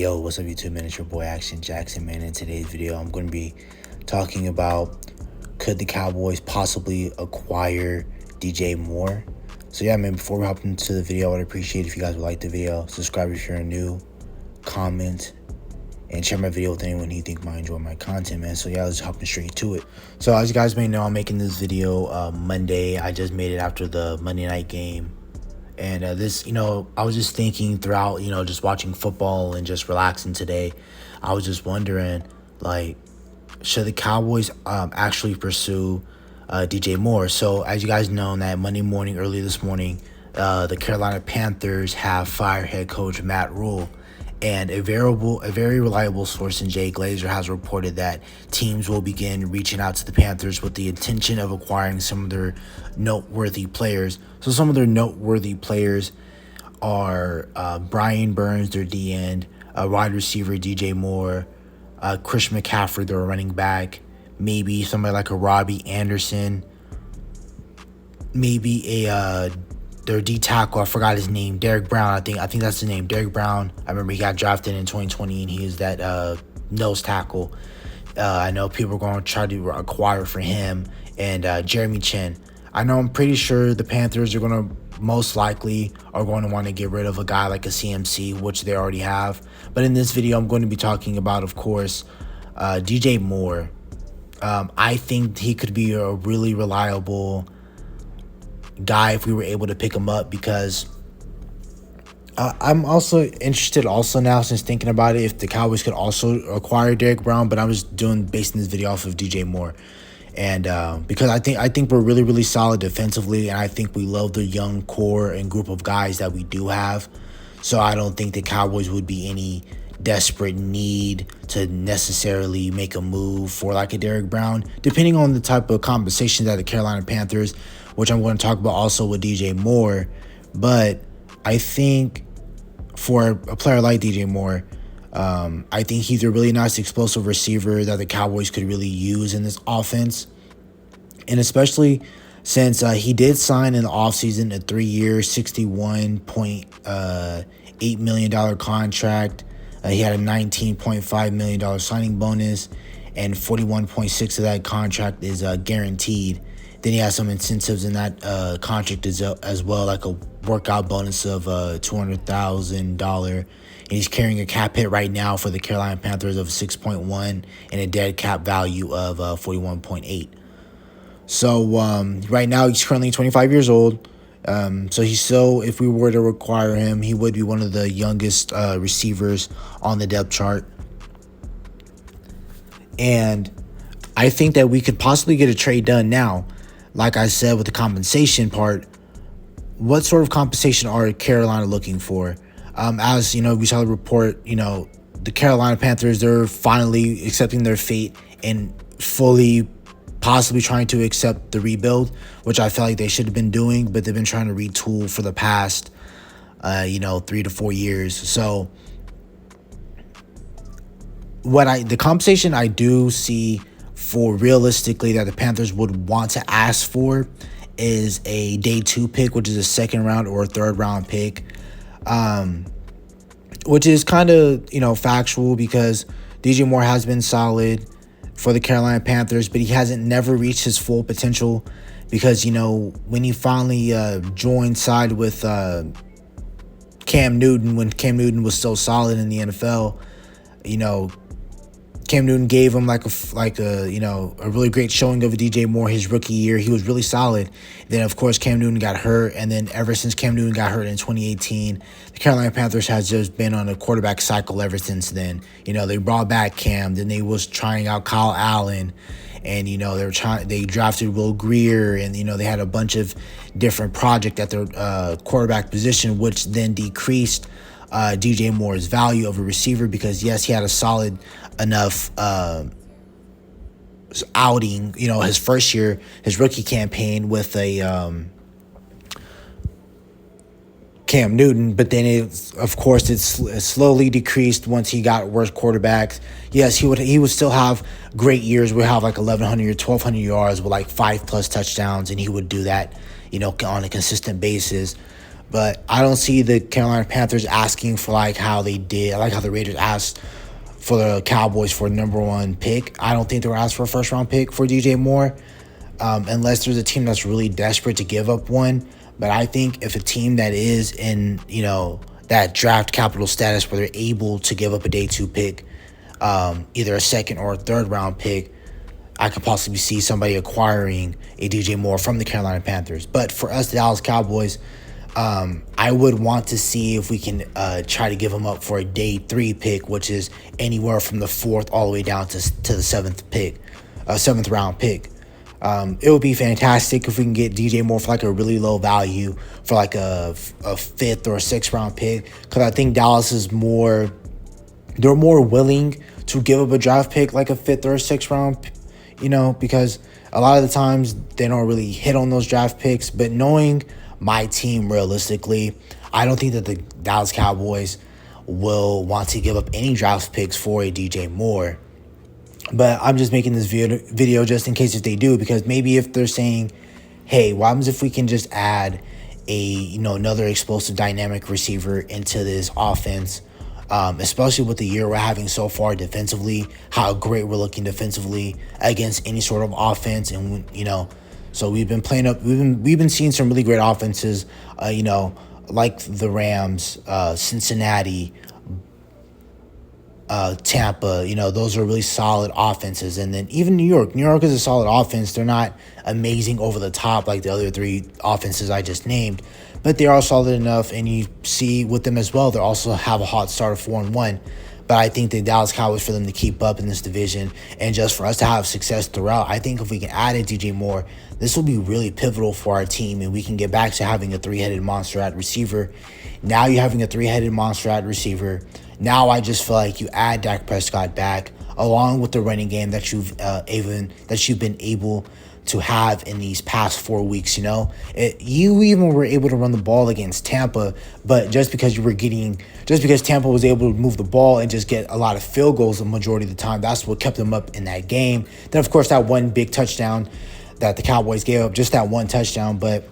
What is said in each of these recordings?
Yo, what's up YouTube, man? It's your boy Action Jackson, man. In today's video, I'm going to be talking about, could the Cowboys possibly acquire DJ Moore? So yeah, man, before we hop into the video, I would appreciate if you guys would like the video, subscribe if you're new, comment, and share my video with anyone you think might enjoy my content, man. So yeah, let's hop straight to it. So as you guys may know, I'm making this video Monday. I just made it after the Monday night game. And this, I was just thinking throughout, just watching football and just relaxing today. I was just wondering, like, should the Cowboys actually pursue DJ Moore? So as you guys know, that Monday morning, early this morning, the Carolina Panthers have fired head coach Matt Rule. And a very reliable source in Jay Glazer has reported that teams will begin reaching out to the Panthers with the intention of acquiring some of their noteworthy players. So some of their noteworthy players are Brian Burns, their D-end, wide receiver DJ Moore, Chris McCaffrey, their running back, maybe somebody like a Robbie Anderson, maybe their D tackle, I forgot his name, Derek Brown. I think that's the name, Derek Brown. I remember he got drafted in 2020, and he is that nose tackle. I know people are going to try to acquire for him, and Jeremy Chin. I'm pretty sure the Panthers are going to most likely are going to want to get rid of a guy like a CMC, which they already have. But in this video, I'm going to be talking about, of course, DJ Moore. I think he could be a really reliable guy if we were able to pick him up, because I'm also interested now, since thinking about it, if the Cowboys could also acquire Derek Brown. But I'm just basing this video off of DJ Moore, and because I think we're really solid defensively, and I think we love the young core and group of guys that we do have. So I don't think the Cowboys would be any desperate need to necessarily make a move for like a Derek Brown, depending on the type of compensation that the Carolina Panthers, which I'm going to talk about also with DJ Moore. But I think for a player like DJ Moore, I think he's a really nice explosive receiver that the Cowboys could really use in this offense. And especially since he did sign in the offseason a 3-year, $61.8 million contract. He had a $19.5 million signing bonus, and 41.6 of that contract is guaranteed. Then he has some incentives in that contract as well, like a workout bonus of $200,000. And he's carrying a cap hit right now for the Carolina Panthers of 6.1 and a dead cap value of 41.8. So right now he's currently 25 years old. So he's still, if we were to require him, he would be one of the youngest receivers on the depth chart. And I think that we could possibly get a trade done now. Like I said, with the compensation part, what sort of compensation are Carolina looking for? As we saw the report, the Carolina Panthers, they're finally accepting their fate and fully possibly trying to accept the rebuild, which I felt like they should have been doing, but they've been trying to retool for the past 3 to 4 years. So the compensation I do see for realistically that the Panthers would want to ask for is a day 2 pick, which is a 2nd round or a 3rd round pick, which is kind of factual, because DJ Moore has been solid for the Carolina Panthers, but he hasn't never reached his full potential, because when he finally joined side with Cam Newton, when Cam Newton was so solid in the NFL, Cam Newton gave him a really great showing of a DJ Moore his rookie year. He was really solid. Then of course Cam Newton got hurt, and then ever since Cam Newton got hurt in 2018, the Carolina Panthers has just been on a quarterback cycle ever since then. They brought back Cam, then they was trying out Kyle Allen, and they drafted Will Greer, and they had a bunch of different projects at their quarterback position, which then decreased DJ Moore's value of a receiver, because yes, he had a solid enough outing, his first year, his rookie campaign with a Cam Newton, but then it slowly decreased once he got worse quarterbacks. Yes, he would still have great years. We'd have like 1,100 or 1,200 yards with like 5+ touchdowns, and he would do that, on a consistent basis. But I don't see the Carolina Panthers asking for like how they did, like how the Raiders asked for the Cowboys for number one pick. I don't think they were asked for a first round pick for DJ Moore, unless there's a team that's really desperate to give up one. But I think if a team that is in, that draft capital status where they're able to give up a day two pick, either a second or a third round pick, I could possibly see somebody acquiring a DJ Moore from the Carolina Panthers. But for us, the Dallas Cowboys, I would want to see if we can try to give him up for a day three pick, which is anywhere from the fourth all the way down to the seventh round pick. It would be fantastic if we can get DJ Moore for like a really low value for like a fifth or a sixth round pick, because I think Dallas is they're more willing to give up a draft pick like a fifth or a sixth round, because a lot of the times they don't really hit on those draft picks. But knowing my team realistically, I don't think that the Dallas Cowboys will want to give up any draft picks for a DJ Moore. But I'm just making this video just in case if they do, because maybe if they're saying, hey, what happens if we can just add another explosive dynamic receiver into this offense, especially with the year we're having so far defensively, how great we're looking defensively against any sort of offense. And so we've been seeing some really great offenses, like the Rams, Cincinnati, Tampa. Those are really solid offenses. And then even New York is a solid offense. They're not amazing over the top like the other three offenses I just named, but they are solid enough. And you see with them as well, they also have a hot start of 4-1. But I think the Dallas Cowboys, for them to keep up in this division and just for us to have success throughout, I think if we can add a DJ Moore, this will be really pivotal for our team, and we can get back to having a three-headed monster at receiver. Now you're having a three-headed monster at receiver. Now I just feel like you add Dak Prescott back, along with the running game that you've been able to have in these past 4 weeks. You even were able to run the ball against Tampa, but just because Tampa was able to move the ball and just get a lot of field goals the majority of the time, that's what kept them up in that game. Then of course that one big touchdown that the Cowboys gave up, just that one touchdown. But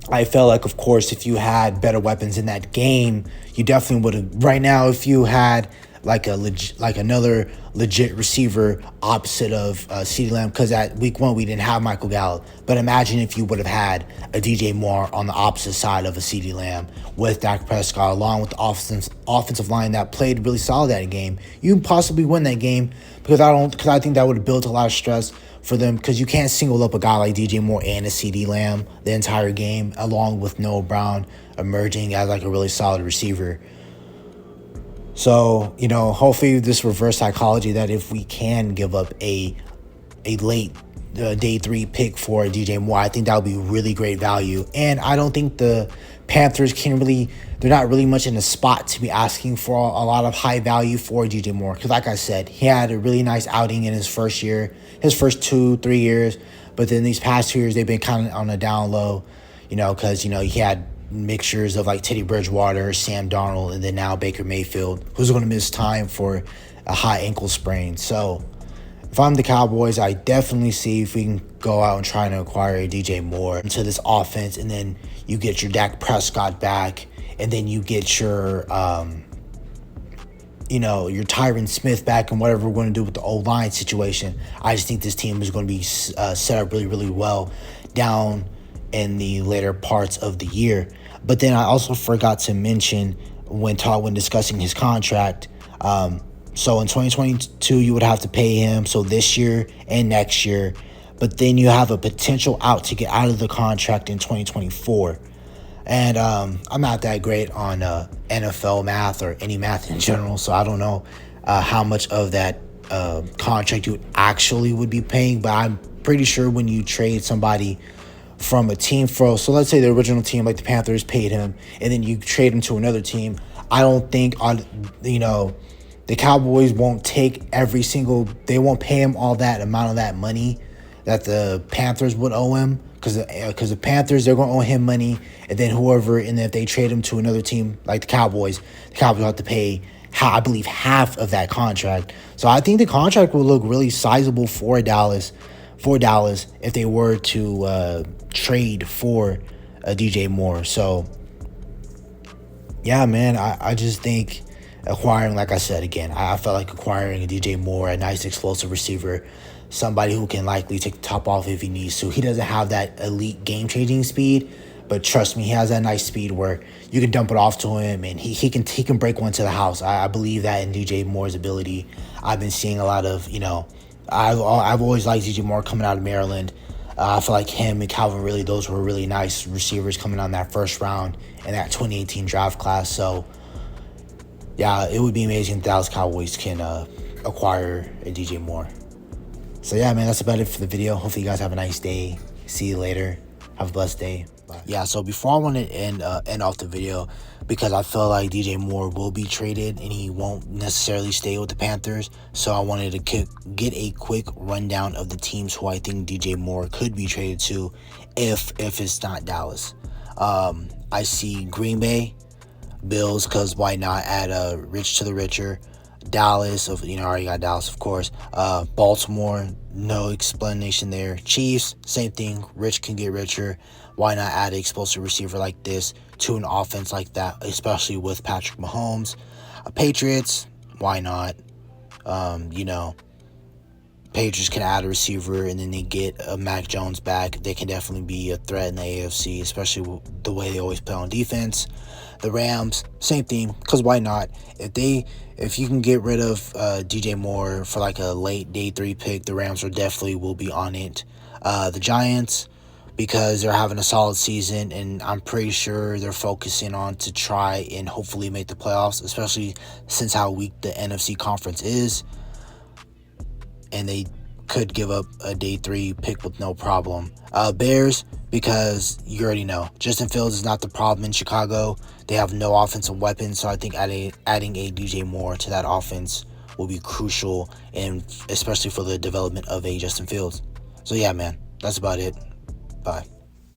I felt like, of course, if you had better weapons in that game, you definitely would have. Right now, if you had another legit receiver opposite of CeeDee Lamb, because at week 1 we didn't have Michael Gallup. But imagine if you would have had a DJ Moore on the opposite side of a CeeDee Lamb with Dak Prescott, along with the offensive line that played really solid that game. You can possibly win that game, because I think that would have built a lot of stress for them, because you can't single up a guy like DJ Moore and a CeeDee Lamb the entire game, along with Noah Brown emerging as like a really solid receiver. So, hopefully this reverse psychology that if we can give up a late day 3 pick for DJ Moore, I think that would be really great value. And I don't think the Panthers they're not really much in a spot to be asking for a lot of high value for DJ Moore. Because like I said, he had a really nice outing in his first 2-3 years. But then these past 2 years, they've been kind of on a down low, because, he had mixtures of like Teddy Bridgewater, Sam Darnold, and then now Baker Mayfield, who's going to miss time for a high ankle sprain. So if I'm the Cowboys, I definitely see if we can go out and try to acquire a DJ Moore into this offense, and then you get your Dak Prescott back, and then you get your your Tyron Smith back, and whatever we're going to do with the O-line situation. I just think this team is going to be set up really, really well down in the later parts of the year. But then I also forgot to mention when discussing his contract, so in 2022 you would have to pay him, so this year and next year, but then you have a potential out to get out of the contract in 2024. And I'm not that great on NFL math or any math in general, so I don't know how much of that contract you actually would be paying, but I'm pretty sure when you trade somebody from a team so let's say the original team, like the Panthers, paid him, and then you trade him to another team, I don't think the Cowboys won't take they won't pay him all that amount of that money that the Panthers would owe him, because the Panthers, they're going to owe him money, and then if they trade him to another team like the Cowboys will have to pay, I believe, half of that contract. So I think the contract will look really sizable for Dallas if they were to trade for a DJ Moore. So Yeah, man, I just think acquiring, like I said again, I felt like acquiring a DJ Moore, a nice explosive receiver, somebody who can likely take the top off if he needs to. He doesn't have that elite game changing speed, but trust me, he has that nice speed where you can dump it off to him and he can break one to the house. I believe that in DJ Moore's ability. I've been seeing a lot of, I've always liked DJ Moore coming out of Maryland. I feel like him and Calvin really, those were really nice receivers coming on that first round in that 2018 draft class. So, yeah, it would be amazing if Dallas Cowboys can acquire a DJ Moore. So, yeah, man, that's about it for the video. Hopefully, you guys have a nice day. See you later. Have a blessed day. Bye. Yeah, so before I want to end off the video, because I feel like DJ Moore will be traded and he won't necessarily stay with the Panthers. So I wanted to get a quick rundown of the teams who I think DJ Moore could be traded to if it's not Dallas. I see Green Bay, Bills, because why not add rich to the richer. Dallas, already got Dallas, of course. Baltimore, no explanation there. Chiefs, same thing. Rich can get richer. Why not add an explosive receiver like this to an offense like that, especially with Patrick Mahomes? Patriots, why not? Patriots can add a receiver and then they get a Mac Jones back. They can definitely be a threat in the AFC, especially the way they always play on defense. The Rams, same thing, because why not? If you can get rid of DJ Moore for like a late day 3 pick, the Rams definitely will be on it. The Giants, because they're having a solid season and I'm pretty sure they're focusing on to try and hopefully make the playoffs, especially since how weak the NFC conference is. And they could give up a day 3 pick with no problem. Bears, because you already know, Justin Fields is not the problem in Chicago. They have no offensive weapons, so I think adding a DJ Moore to that offense will be crucial, and especially for the development of a Justin Fields. So yeah, man, that's about it. Bye.